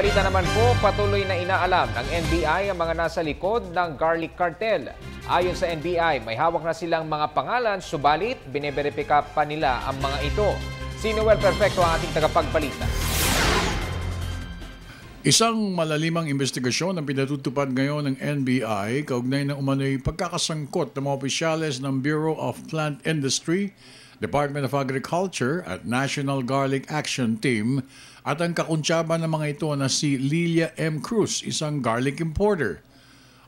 Balita naman po, patuloy na inaalam ng NBI ang mga nasa likod ng garlic cartel. Ayon sa NBI, may hawak na silang mga pangalan, subalit bineberipika pa nila ang mga ito. Si Noel Perfecto ang ating tagapagbalita. Isang malalimang investigasyon ang pinatutupad ngayon ng NBI kaugnay ng umano'y pagkakasangkot ng mga opisyales ng Bureau of Plant Industry, Department of Agriculture at National Garlic Action Team at ang kakuntsaba ng mga ito na si Lilia M. Cruz, isang garlic importer.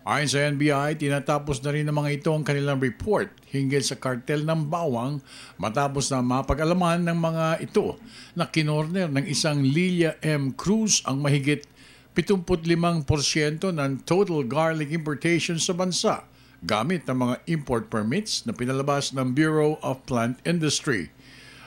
Ayon sa NBI, tinatapos na rin ng mga ito ang kanilang report hinggil sa kartel ng bawang matapos na mapag-alaman ng mga ito na kinorner ng isang Lilia M. Cruz ang mahigit 75% ng total garlic importation sa bansa gamit ng mga import permits na pinalabas ng Bureau of Plant Industry.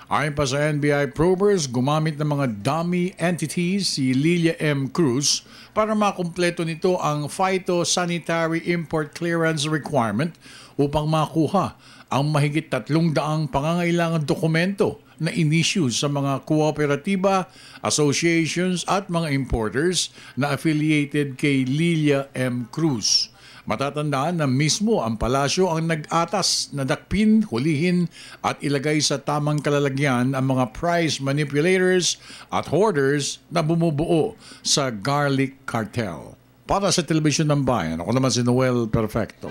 Ayon pa sa NBI probers, gumamit ng mga dummy entities si Lilia M. Cruz para makumpleto nito ang phytosanitary import clearance requirement upang makuha ang mahigit 300 pangangailangang dokumento na in-issue sa mga kooperatiba, associations at mga importers na affiliated kay Lilia M. Cruz. Matatandaan na mismo ang palasyo ang nag-atas na dakpin, hulihin at ilagay sa tamang kalalagyan ang mga price manipulators at hoarders na bumubuo sa garlic cartel. Para sa Telebisyon ng Bayan, ako naman si Noel Perfecto.